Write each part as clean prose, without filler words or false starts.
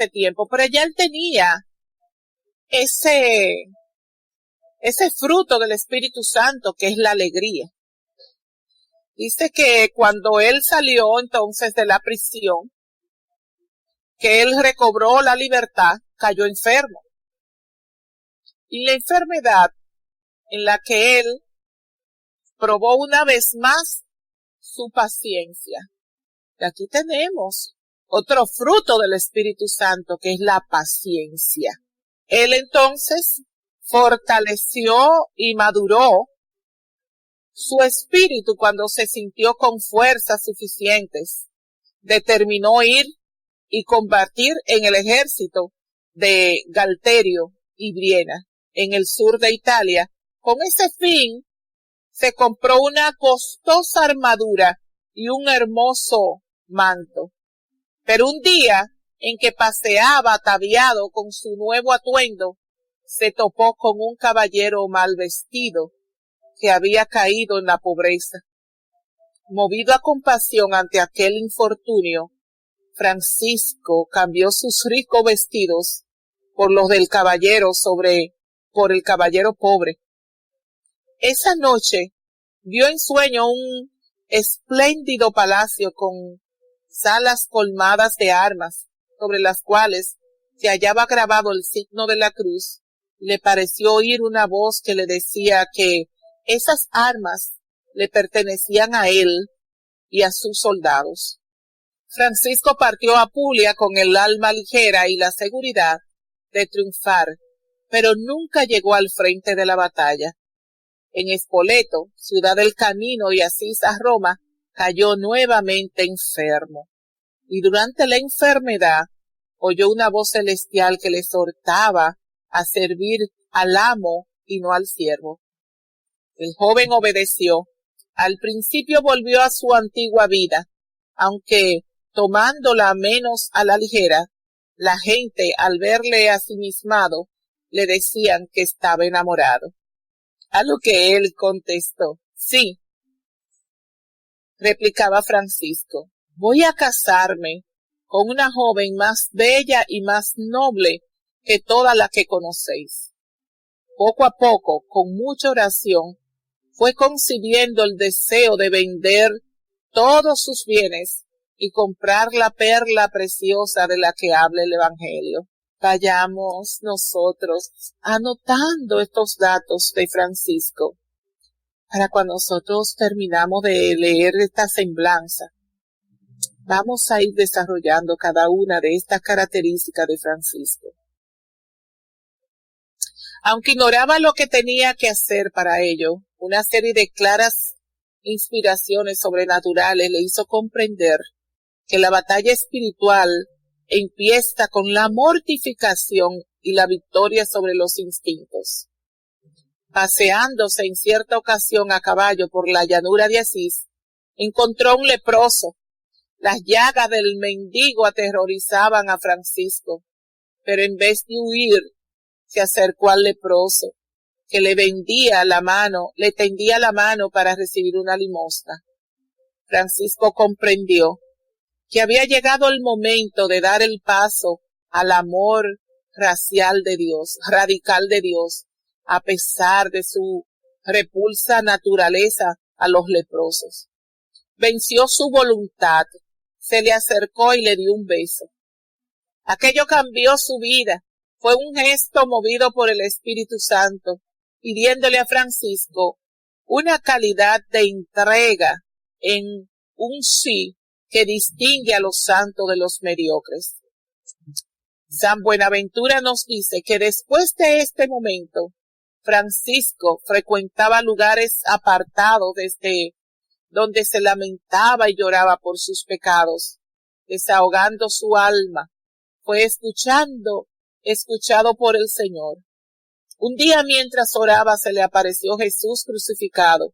este tiempo, pero ya él tenía ese fruto del Espíritu Santo, que es la alegría. Dice que cuando él salió entonces de la prisión, que él recobró la libertad, cayó enfermo. Y la enfermedad en la que él probó una vez más su paciencia. Y aquí tenemos otro fruto del Espíritu Santo, que es la paciencia. Él entonces fortaleció y maduró su espíritu cuando se sintió con fuerzas suficientes. Determinó ir y combatir en el ejército de Galterio y Briena, en el sur de Italia. Con ese fin, se compró una costosa armadura y un hermoso manto. Pero un día en que paseaba ataviado con su nuevo atuendo, se topó con un caballero mal vestido que había caído en la pobreza. Movido a compasión ante aquel infortunio, Francisco cambió sus ricos vestidos por los del caballero por el caballero pobre. Esa noche vio en sueño un espléndido palacio con salas colmadas de armas, sobre las cuales se hallaba grabado el signo de la cruz. Le pareció oír una voz que le decía que esas armas le pertenecían a él y a sus soldados. Francisco partió a Apulia con el alma ligera y la seguridad de triunfar, pero nunca llegó al frente de la batalla. En Spoleto, ciudad del camino de Asís a Roma, cayó nuevamente enfermo. Y durante la enfermedad oyó una voz celestial que le exhortaba a servir al amo y no al siervo. El joven obedeció. Al principio volvió a su antigua vida, aunque tomándola menos a la ligera. La gente, al verle asimismado, le decían que estaba enamorado. A lo que él contestó: sí, replicaba Francisco, voy a casarme con una joven más bella y más noble que toda la que conocéis. Poco a poco, con mucha oración, fue concibiendo el deseo de vender todos sus bienes y comprar la perla preciosa de la que habla el Evangelio. Vayamos nosotros anotando estos datos de Francisco para cuando nosotros terminamos de leer esta semblanza. Vamos a ir desarrollando cada una de estas características de Francisco. Aunque ignoraba lo que tenía que hacer para ello, una serie de claras inspiraciones sobrenaturales le hizo comprender que la batalla espiritual empieza con la mortificación y la victoria sobre los instintos. Paseándose en cierta ocasión a caballo por la llanura de Asís, encontró un leproso. Las llagas del mendigo aterrorizaban a Francisco, pero en vez de huir, se acercó al leproso, que le tendía la mano para recibir una limosna. Francisco comprendió que había llegado el momento de dar el paso al amor radical de Dios, a pesar de su repulsa naturaleza a los leprosos. Venció su voluntad, se le acercó y le dio un beso. Aquello cambió su vida. Fue un gesto movido por el Espíritu Santo, pidiéndole a Francisco una calidad de entrega en un sí que distingue a los santos de los mediocres. San Buenaventura nos dice que después de este momento, Francisco frecuentaba lugares apartados desde donde se lamentaba y lloraba por sus pecados, desahogando su alma. Fue escuchado por el Señor. Un día mientras oraba se le apareció Jesús crucificado.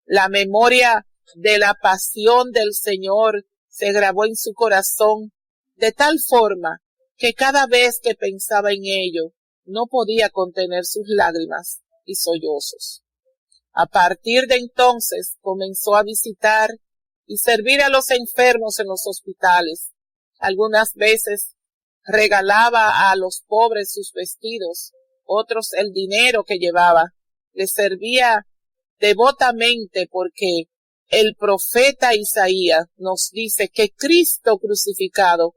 La memoria de la pasión del Señor se grabó en su corazón de tal forma que cada vez que pensaba en ello no podía contener sus lágrimas y sollozos. A partir de entonces comenzó a visitar y servir a los enfermos en los hospitales. Algunas veces regalaba a los pobres sus vestidos, otros el dinero que llevaba, les servía devotamente porque el profeta Isaías nos dice que Cristo crucificado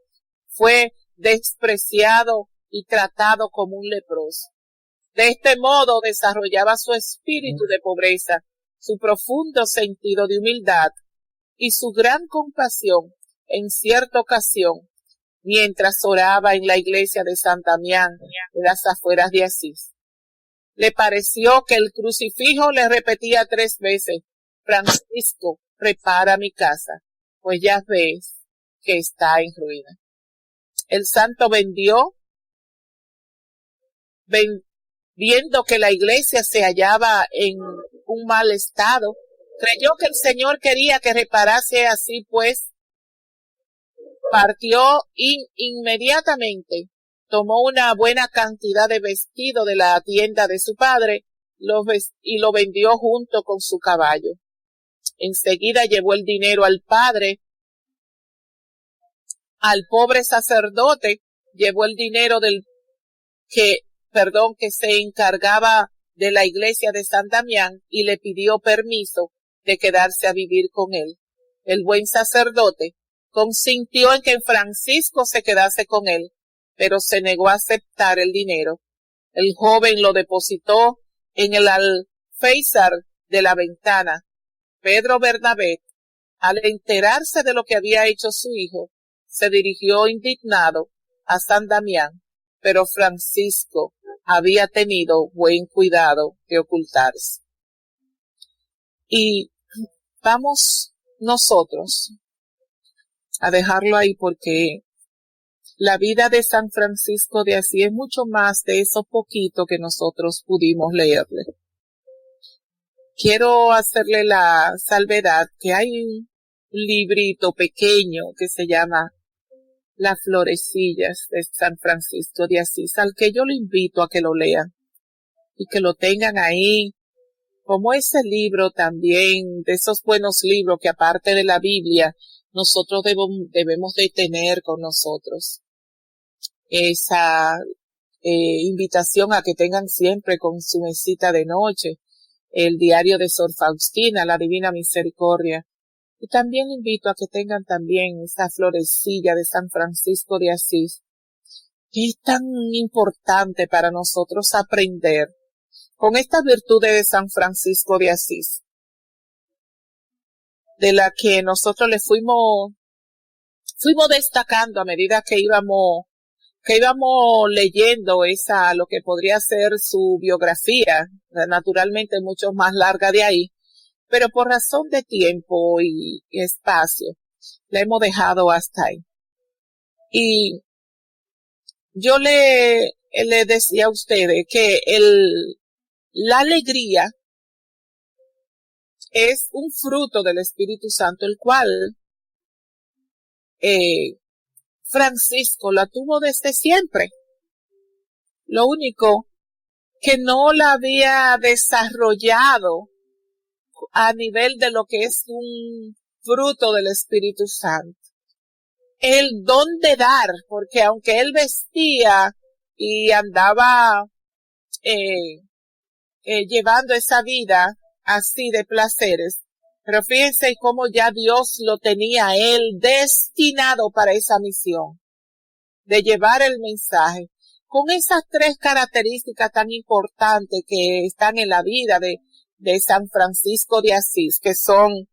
fue despreciado y tratado como un leproso. De este modo desarrollaba su espíritu de pobreza, su profundo sentido de humildad y su gran compasión en cierta ocasión, mientras oraba en la iglesia de San Damián, en las afueras de Asís. Le pareció que el crucifijo le repetía 3 veces, Francisco, repara mi casa, pues ya ves que está en ruina. El santo viendo que la iglesia se hallaba en un mal estado, creyó que el Señor quería que reparase, así pues, partió inmediatamente, tomó una buena cantidad de vestido de la tienda de su padre y lo vendió junto con su caballo. Enseguida llevó el dinero al pobre sacerdote, llevó el dinero que se encargaba de la iglesia de San Damián y le pidió permiso de quedarse a vivir con él. El buen sacerdote consintió en que Francisco se quedase con él, pero se negó a aceptar el dinero. El joven lo depositó en el alféizar de la ventana. Pedro Bernabé, al enterarse de lo que había hecho su hijo, se dirigió indignado a San Damián, pero Francisco había tenido buen cuidado de ocultarse. Y vamos nosotros a dejarlo ahí porque la vida de San Francisco de Asís es mucho más de eso poquito que nosotros pudimos leerle. Quiero hacerle la salvedad que hay un librito pequeño que se llama Las florecillas de San Francisco de Asís, al que yo le invito a que lo lean y que lo tengan ahí, como ese libro también, de esos buenos libros que aparte de la Biblia, nosotros debemos de tener con nosotros. Esa invitación a que tengan siempre con su mesita de noche, el diario de Sor Faustina, la Divina Misericordia. Y también invito a que tengan también esa florecilla de San Francisco de Asís, que es tan importante para nosotros aprender con estas virtudes de San Francisco de Asís, de la que nosotros le fuimos destacando a medida que íbamos leyendo lo que podría ser su biografía, naturalmente mucho más larga de ahí, pero por razón de tiempo y espacio, la hemos dejado hasta ahí. Y yo le decía a ustedes que la alegría es un fruto del Espíritu Santo, el cual Francisco la tuvo desde siempre. Lo único que no la había desarrollado a nivel de lo que es un fruto del Espíritu Santo. El don de dar, porque aunque él vestía y andaba llevando esa vida así de placeres, pero fíjense cómo ya Dios lo tenía a él destinado para esa misión, de llevar el mensaje, con esas 3 características tan importantes que están en la vida de San Francisco de Asís, que son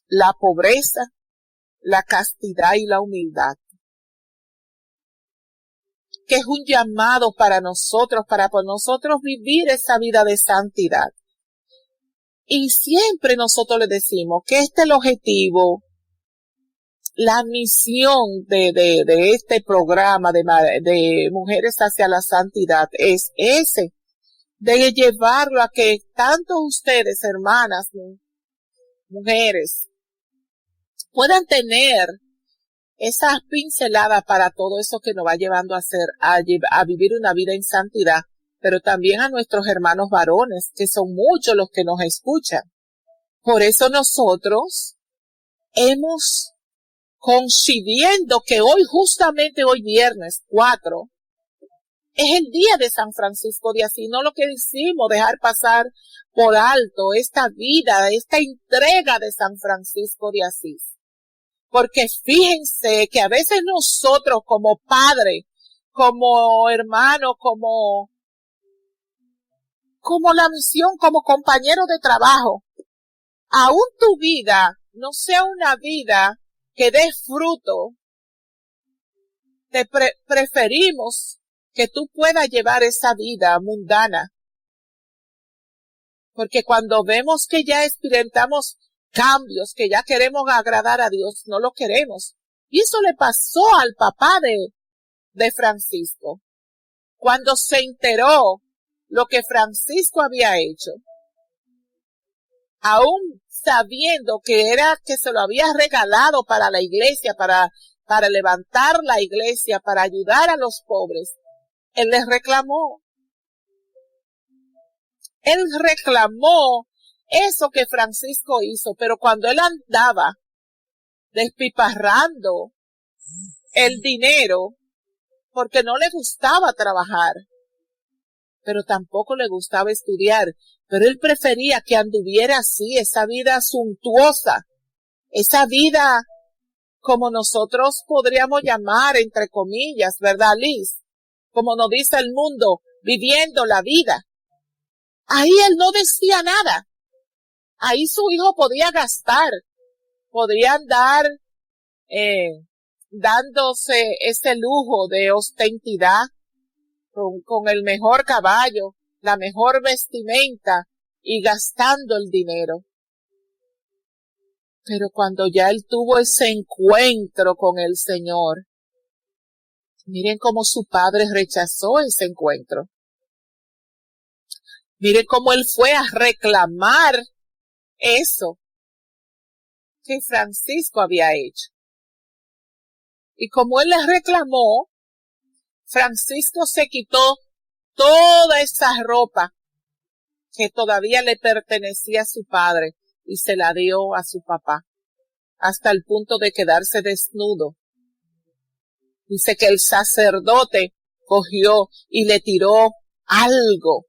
la pobreza, la castidad y la humildad, que es un llamado para nosotros vivir esa vida de santidad. Y siempre nosotros le decimos que este es el objetivo, la misión de este programa de Mujeres hacia la Santidad es ese, de llevarlo a que tanto ustedes, hermanas, mujeres, puedan tener esas pinceladas para todo eso que nos va llevando a vivir una vida en santidad, pero también a nuestros hermanos varones, que son muchos los que nos escuchan. Por eso nosotros hemos coincidiendo que hoy, justamente hoy viernes 4, es el día de San Francisco de Asís, no lo que decimos, dejar pasar por alto esta vida, esta entrega de San Francisco de Asís. Porque fíjense que a veces nosotros como padres, como hermanos, como la misión, como compañeros de trabajo, aún tu vida no sea una vida que dé fruto, te preferimos que tú puedas llevar esa vida mundana. Porque cuando vemos que ya experimentamos cambios, que ya queremos agradar a Dios, no lo queremos. Y eso le pasó al papá de Francisco. Cuando se enteró lo que Francisco había hecho, aún sabiendo que se lo había regalado para la iglesia, para levantar la iglesia, para ayudar a los pobres, él les reclamó. Él reclamó eso que Francisco hizo, pero cuando él andaba despiparrando el dinero, porque no le gustaba trabajar, pero tampoco le gustaba estudiar, pero él prefería que anduviera así, esa vida suntuosa, esa vida como nosotros podríamos llamar, entre comillas, ¿verdad, Liz? Como nos dice el mundo, viviendo la vida. Ahí él no decía nada. Ahí su hijo podía gastar, podría andar dándose ese lujo de ostensidad con el mejor caballo, la mejor vestimenta y gastando el dinero. Pero cuando ya él tuvo ese encuentro con el Señor, miren cómo su padre rechazó ese encuentro. Miren cómo él fue a reclamar eso que Francisco había hecho. Y como él le reclamó, Francisco se quitó toda esa ropa que todavía le pertenecía a su padre y se la dio a su papá, hasta el punto de quedarse desnudo. Dice que el sacerdote cogió y le tiró algo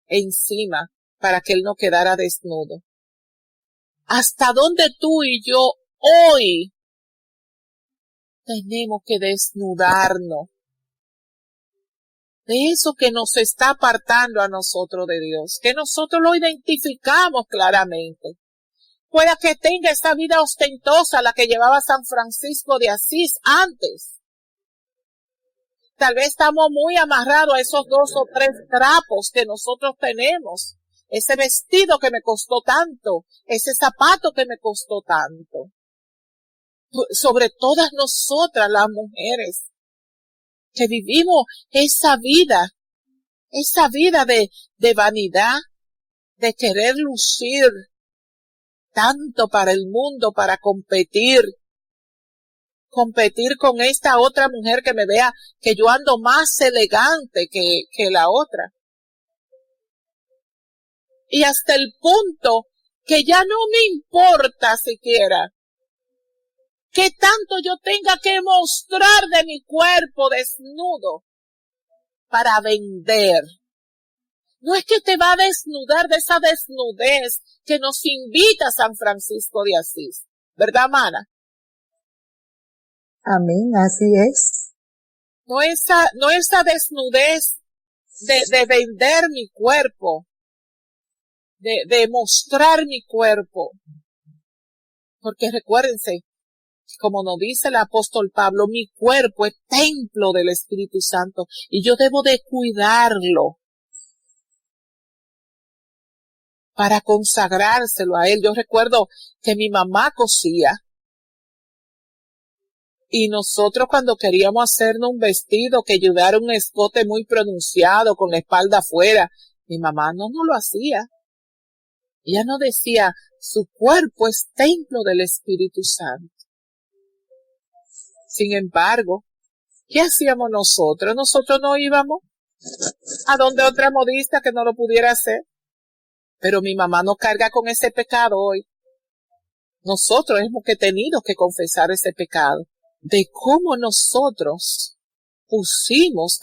encima para que él no quedara desnudo. ¿Hasta dónde tú y yo hoy tenemos que desnudarnos de eso que nos está apartando a nosotros de Dios, que nosotros lo identificamos claramente? Pueda que tenga esta vida ostentosa la que llevaba San Francisco de Asís antes. Tal vez estamos muy amarrados a esos 2 o 3 trapos que nosotros tenemos. Ese vestido que me costó tanto, ese zapato que me costó tanto. Sobre todas nosotras las mujeres que vivimos esa vida de vanidad, de querer lucir tanto para el mundo, para competir con esta otra mujer que me vea que yo ando más elegante que la otra. Y hasta el punto que ya no me importa siquiera que tanto yo tenga que mostrar de mi cuerpo desnudo para vender. No es que te va a desnudar de esa desnudez que nos invita San Francisco de Asís, ¿verdad, Mana? Amén, así es. No esa desnudez de vender mi cuerpo, de mostrar mi cuerpo. Porque recuérdense, como nos dice el apóstol Pablo, mi cuerpo es templo del Espíritu Santo y yo debo de cuidarlo para consagrárselo a él. Yo recuerdo que mi mamá cosía y nosotros cuando queríamos hacernos un vestido que ayudara un escote muy pronunciado con la espalda afuera, mi mamá no lo hacía. Ella nos decía, su cuerpo es templo del Espíritu Santo. Sin embargo, ¿qué hacíamos nosotros? Nosotros no íbamos a donde otra modista que no lo pudiera hacer. Pero mi mamá nos carga con ese pecado hoy. nosotros hemos que tenido que confesar ese pecado, de cómo nosotros pusimos